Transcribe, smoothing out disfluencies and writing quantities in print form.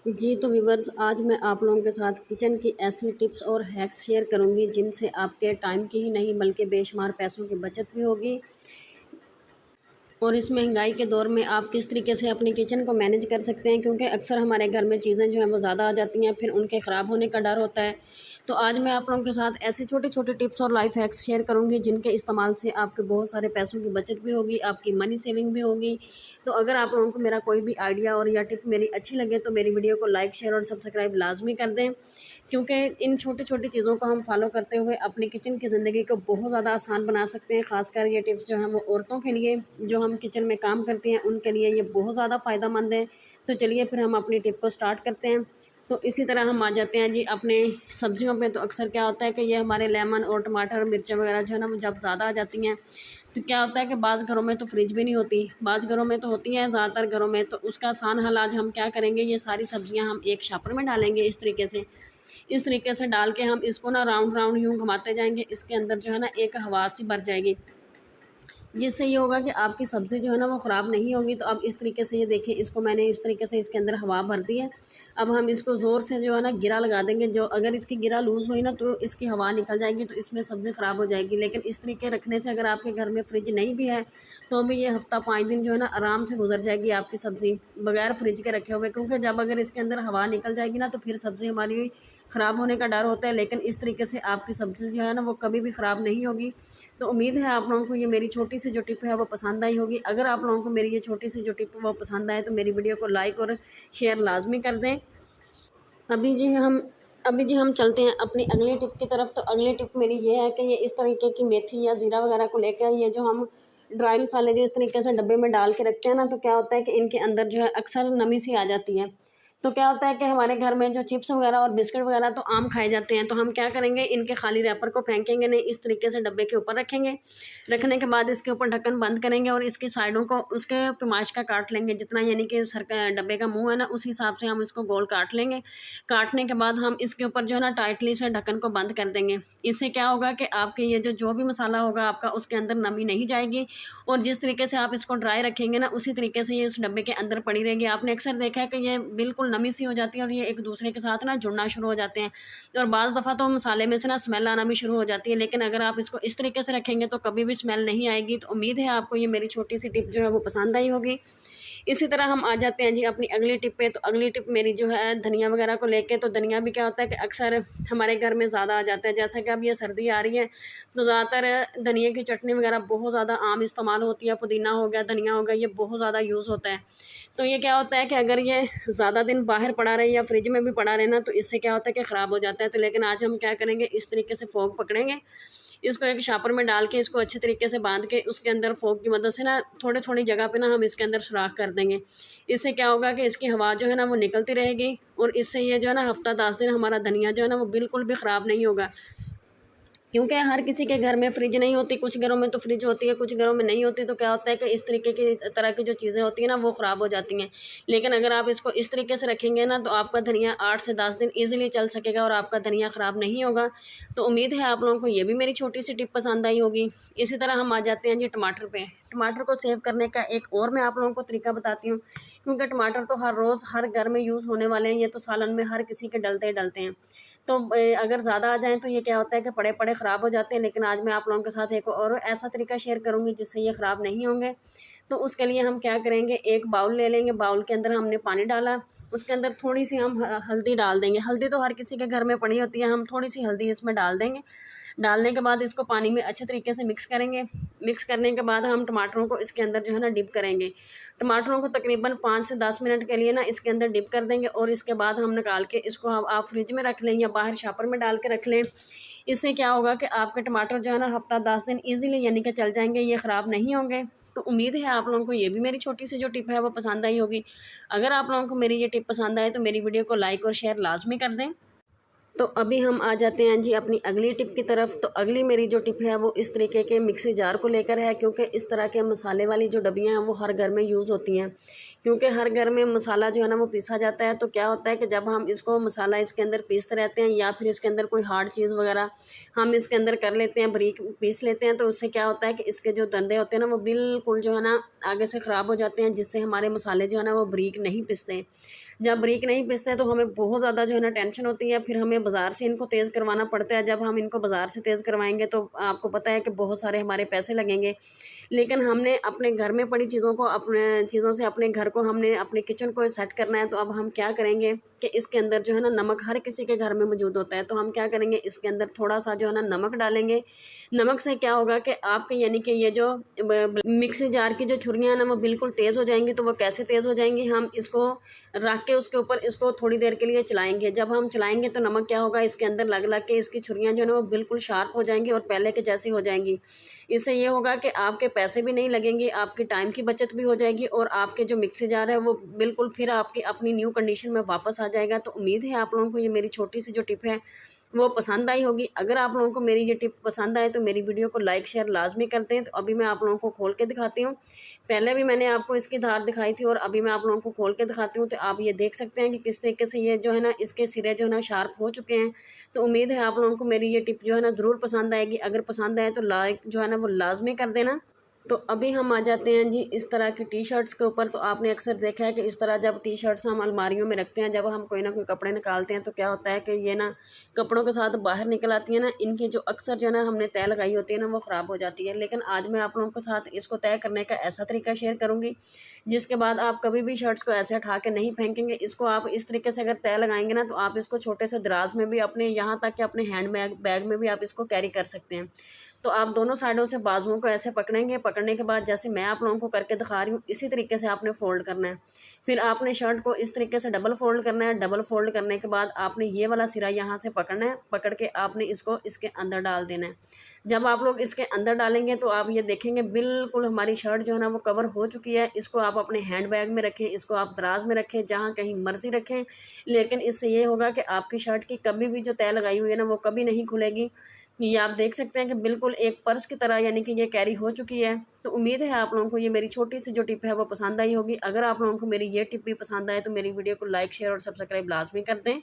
जी तो व्यूअर्स, आज मैं आप लोगों के साथ किचन की ऐसी टिप्स और हैक्स शेयर करूंगी जिनसे आपके टाइम की ही नहीं बल्कि बेशुमार पैसों की बचत भी होगी। और इस महंगाई के दौर में आप किस तरीके से अपनी किचन को मैनेज कर सकते हैं, क्योंकि अक्सर हमारे घर में चीज़ें जो हैं वो ज़्यादा आ जाती हैं, फिर उनके ख़राब होने का डर होता है। तो आज मैं आप लोगों के साथ ऐसी छोटी छोटी टिप्स और लाइफ हैक्स शेयर करूंगी जिनके इस्तेमाल से आपके बहुत सारे पैसों की बचत भी होगी, आपकी मनी सेविंग भी होगी। तो अगर आप लोगों को मेरा कोई भी आइडिया और या टिप मेरी अच्छी लगे तो मेरी वीडियो को लाइक शेयर और सब्सक्राइब लाजमी कर दें, क्योंकि इन छोटी छोटी चीज़ों को हम फॉलो करते हुए अपनी किचन की ज़िंदगी को बहुत ज़्यादा आसान बना सकते हैं। ख़ासकर ये टिप्स जो हैं वो औरतों के लिए, जो हम किचन में काम करती हैं, उनके लिए ये बहुत ज़्यादा फ़ायदेमंद है। तो चलिए फिर हम अपनी टिप को स्टार्ट करते हैं। तो इसी तरह हम आ जाते हैं जी अपने सब्जियों पे। तो अक्सर क्या होता है कि ये हमारे लेमन और टमाटर मिर्चें वगैरह जो है ना वो जब ज़्यादा आ जाती हैं, तो क्या होता है कि बाज़ घरों में तो फ्रिज भी नहीं होती, बाज़ घरों में तो होती हैं, ज़्यादातर घरों में। तो उसका आसान हल आज हम क्या करेंगे, ये सारी सब्जियां हम एक शापर में डालेंगे। इस तरीके से डाल के हम इसको ना राउंड राउंड यूँ घुमाते जाएंगे। इसके अंदर जो है ना एक हवा सी भर जाएगी, जिससे ये होगा कि आपकी सब्ज़ी जो है ना वो ख़राब नहीं होगी। तो अब इस तरीके से ये देखिए, इसको मैंने इस तरीके से इसके अंदर हवा भर दी है। अब हम इसको ज़ोर से जो है ना गिरा लगा देंगे। जो अगर इसकी गिरा लूज़ हुई ना तो इसकी हवा निकल जाएगी, तो इसमें सब्ज़ी ख़राब हो जाएगी। लेकिन इस तरीके रखने से अगर आपके घर में फ्रिज नहीं भी है तो भी ये हफ़्ता 5 दिन जो है ना आराम से गुजर जाएगी आपकी सब्ज़ी, बगैर फ्रिज के रखे हुए। क्योंकि जब अगर इसके अंदर हवा निकल जाएगी ना तो फिर सब्ज़ी हमारी ख़राब होने का डर होता है। लेकिन इस तरीके से आपकी सब्ज़ी जो है ना वो कभी भी ख़राब नहीं होगी। तो उम्मीद है आप लोगों को ये मेरी छोटी सी जो टिप है वो पसंद आई होगी। अगर आप लोगों को मेरी ये छोटी सी जो टिप वो पसंद आए तो मेरी वीडियो को लाइक और शेयर लाजमी कर दें। अभी जी हम अभी जी हम चलते हैं अपनी अगली टिप की तरफ। तो अगली टिप मेरी ये है कि ये इस तरीके की मेथी या ज़ीरा वगैरह को लेकर, ये जो हम ड्राई मसाले जो इस तरीके से डब्बे में डाल के रखते हैं ना, तो क्या होता है कि इनके अंदर जो है अक्सर नमी सी आ जाती है। तो क्या होता है कि हमारे घर में जो चिप्स वगैरह और बिस्किट वगैरह तो आम खाए जाते हैं, तो हम क्या करेंगे, इनके खाली रैपर को फेंकेंगे नहीं, इस तरीके से डब्बे के ऊपर रखेंगे। रखने के बाद इसके ऊपर ढक्कन बंद करेंगे और इसकी साइडों को उसके पैमाइश का काट लेंगे, जितना यानी कि सर का डब्बे का मुंह है ना उस हिसाब से हम इसको गोल काट लेंगे। काटने के बाद हम इसके ऊपर जो है ना टाइटली से ढक्कन को बंद कर देंगे। इससे क्या होगा कि आपके ये जो भी मसाला होगा आपका, उसके अंदर नमी नहीं जाएगी। और जिस तरीके से आप इसको ड्राई रखेंगे ना उसी तरीके से ये इस डब्बे के अंदर पड़ी रहेगी। आपने अक्सर देखा है कि ये बिल्कुल नमी सी हो जाती है और ये एक दूसरे के साथ ना जुड़ना शुरू हो जाते हैं। और बाज़ दफ़ा तो मसाले में से ना स्मेल आना भी शुरू हो जाती है। लेकिन अगर आप इसको इस तरीके से रखेंगे तो कभी भी स्मेल नहीं आएगी। तो उम्मीद है आपको ये मेरी छोटी सी टिप जो है वो पसंद आई होगी। इसी तरह हम आ जाते हैं जी अपनी अगली टिप पे। तो अगली टिप मेरी जो है धनिया वगैरह को लेके। तो धनिया भी क्या होता है कि अक्सर हमारे घर में ज़्यादा आ जाता है। जैसे कि अब ये सर्दी आ रही है तो ज़्यादातर धनिया की चटनी वगैरह बहुत ज़्यादा आम इस्तेमाल होती है। पुदीना हो गया, धनिया हो गया, ये बहुत ज़्यादा यूज़ होता है। तो ये क्या होता है कि अगर ये ज़्यादा दिन बाहर पड़ा रहे या फ्रिज में भी पड़ा रहे ना तो इससे क्या होता है कि ख़राब हो जाता है। तो लेकिन आज हम क्या करेंगे, इस तरीके से फोक पकड़ेंगे, इसको एक शापर में डाल के इसको अच्छे तरीके से बांध के उसके अंदर फोक की मदद से ना थोड़ी थोड़ी जगह पे ना हम इसके अंदर सुराख कर देंगे। इससे क्या होगा कि इसकी हवा जो है ना वो निकलती रहेगी और इससे ये जो है ना हफ्ता 10 दिन हमारा धनिया जो है ना वो बिल्कुल भी ख़राब नहीं होगा। क्योंकि हर किसी के घर में फ्रिज नहीं होती, कुछ घरों में तो फ्रिज होती है, कुछ घरों में नहीं होती। तो क्या होता है कि इस तरीके की तरह की जो चीज़ें होती हैं ना वो ख़राब हो जाती हैं। लेकिन अगर आप इसको इस तरीके से रखेंगे ना तो आपका धनिया 8 से 10 दिन ईज़िली चल सकेगा और आपका धनिया ख़राब नहीं होगा। तो उम्मीद है आप लोगों को ये भी मेरी छोटी सी टिप पसंद आई होगी। इसी तरह हम आ जाते हैं जी टमाटर पे। टमाटर को सेव करने का एक और मैं आप लोगों को तरीका बताती हूँ, क्योंकि टमाटर तो हर रोज़ हर घर में यूज़ होने वाले हैं। ये तो सालन में हर किसी के डलते ही डलते हैं। तो अगर ज़्यादा आ जाएँ तो ये क्या होता है कि पड़े पड़े ख़राब हो जाते हैं। लेकिन आज मैं आप लोगों के साथ एक और ऐसा तरीका शेयर करूँगी जिससे ये ख़राब नहीं होंगे। तो उसके लिए हम क्या करेंगे, एक बाउल ले लेंगे, बाउल के अंदर हमने पानी डाला, उसके अंदर थोड़ी-सी हम हल्दी डाल देंगे। हल्दी तो हर किसी के घर में पड़ी होती है, हम थोड़ी-सी हल्दी इसमें डाल देंगे। डालने के बाद इसको पानी में अच्छे तरीके से मिक्स करेंगे। मिक्स करने के बाद हम टमाटरों को इसके अंदर जो है ना डिप करेंगे। टमाटरों को तकरीबन 5 से 10 मिनट के लिए ना इसके अंदर डिप कर देंगे और इसके बाद हम निकाल के इसको आप फ्रिज में रख लें या बाहर शापर में डाल के रख लें। इससे क्या होगा कि आपके टमाटर जो है ना हफ्ता 10 दिन ईज़िली यानी कि चल जाएँगे, ये ख़राब नहीं होंगे। तो उम्मीद है आप लोगों को ये भी मेरी छोटी सी जो टिप है वो पसंद आई होगी। अगर आप लोगों को मेरी ये टिप पसंद आए तो मेरी वीडियो को लाइक और शेयर लाज़मी कर दें। तो अभी हम आ जाते हैं जी अपनी अगली टिप की तरफ। तो अगली मेरी जो टिप है वो इस तरीके के मिक्सी जार को लेकर है, क्योंकि इस तरह के मसाले वाली जो डब्बियाँ हैं वो हर घर में यूज़ होती हैं। क्योंकि हर घर में मसाला जो है ना वो पीसा जाता है। तो क्या होता है कि जब हम इसको मसाला इसके अंदर पीसते रहते हैं या फिर इसके अंदर कोई हार्ड चीज़ वगैरह हम इसके अंदर कर लेते हैं, बारीक पीस लेते हैं, तो उससे क्या होता है कि इसके जो दंदे होते हैं ना वो बिल्कुल जो है ना आगे से ख़राब हो जाते हैं, जिससे हमारे मसाले जो है ना वो बारीक नहीं पिसते। जब बारीक नहीं पिसते तो हमें बहुत ज़्यादा जो है ना टेंशन होती है, फिर हमें बाज़ार से इनको तेज़ करवाना पड़ता है। जब हम इनको बाज़ार से तेज़ करवाएंगे तो आपको पता है कि बहुत सारे हमारे पैसे लगेंगे। लेकिन हमने अपने घर में पड़ी चीज़ों को, अपने चीज़ों से अपने घर को, हमने अपने किचन को सेट करना है। तो अब हम क्या करेंगे कि इसके अंदर जो है ना नमक हर किसी के घर में मौजूद होता है, तो हम क्या करेंगे इसके अंदर थोड़ा सा जो है ना नमक डालेंगे। नमक से क्या होगा कि आपके यानी कि ये जो मिक्सी जार की जो छुरियाँ हैं ना वो बिल्कुल तेज़ हो जाएंगी। तो वो कैसे तेज़ हो जाएंगी, हम इसको रख के उसके ऊपर इसको थोड़ी देर के लिए चलाएंगे। जब हम चलाएंगे तो नमक क्या होगा इसके अंदर लग लग के इसकी छुरियाँ जो है ना वो बिल्कुल शार्प हो जाएंगी और पहले के जैसी हो जाएंगी। इससे ये होगा कि आपके पैसे भी नहीं लगेंगे, आपकी टाइम की बचत भी हो जाएगी और आपके जो मिक्सी जार है वो बिल्कुल फिर आपकी अपनी न्यू कंडीशन में वापस आ जाएगा। तो उम्मीद है आप लोगों को ये मेरी छोटी सी जो टिप है वो पसंद आई होगी। अगर आप लोगों को मेरी ये टिप पसंद आए तो मेरी वीडियो को लाइक शेयर लाजमी करते हैं। तो अभी मैं आप लोगों को खोल के दिखाती हूँ। पहले भी मैंने आपको इसकी धार दिखाई थी और अभी मैं आप लोगों को खोल के दिखाती हूँ। तो आप ये देख सकते हैं कि किस तरीके से ये जो है ना इसके सिरे जो है ना शार्प हो चुके हैं। तो उम्मीद है आप लोगों को मेरी ये टिप जो है ना ज़रूर पसंद आएगी। अगर पसंद आए तो लाइक जो है ना वो लाजमी कर देना। तो अभी हम आ जाते हैं जी इस तरह की टी शर्ट्स के ऊपर। तो आपने अक्सर देखा है कि इस तरह जब टी शर्ट्स हम अलमारियों में रखते हैं, जब हम कोई ना कोई कपड़े निकालते हैं तो क्या होता है कि ये ना कपड़ों के साथ बाहर निकल आती है ना, इनकी जो अक्सर जो है ना हमने तय लगाई होती है ना वो ख़राब हो जाती है। लेकिन आज मैं आप लोगों के साथ इसको तय करने का ऐसा तरीका शेयर करूँगी जिसके बाद आप कभी भी शर्ट्स को ऐसे उठा के नहीं फेंकेंगे। इसको आप इस तरीके से अगर तय लगाएंगे ना तो आप इसको छोटे से दराज में भी, अपने यहाँ तक कि अपने हैंड बैग में भी आप इसको कैरी कर सकते हैं। तो आप दोनों साइडों से बाजुओं को ऐसे पकड़ेंगे। पकड़ने के बाद जैसे मैं आप लोगों को करके दिखा रही हूँ इसी तरीके से आपने फ़ोल्ड करना है। फिर आपने शर्ट को इस तरीके से डबल फ़ोल्ड करना है। डबल फ़ोल्ड करने के बाद आपने ये वाला सिरा यहाँ से पकड़ना है। पकड़ के आपने इसको इसके अंदर डाल देना है। जब आप लोग इसके अंदर डालेंगे तो आप ये देखेंगे बिल्कुल हमारी शर्ट जो है ना वो कवर हो चुकी है। इसको आप अपने हैंड बैग में रखें, इसको आप दराज में रखें, जहाँ कहीं मर्जी रखें। लेकिन इससे ये होगा कि आपकी शर्ट की कभी भी जो तय लगाई हुई है ना वो कभी नहीं खुलेगी। ये आप देख सकते हैं कि बिल्कुल एक पर्स की तरह यानी कि ये कैरी हो चुकी है। तो उम्मीद है आप लोगों को ये मेरी छोटी सी जो टिप है वो पसंद आई होगी। अगर आप लोगों को मेरी ये टिप भी पसंद आए तो मेरी वीडियो को लाइक शेयर और सब्सक्राइब लाजमी कर दें।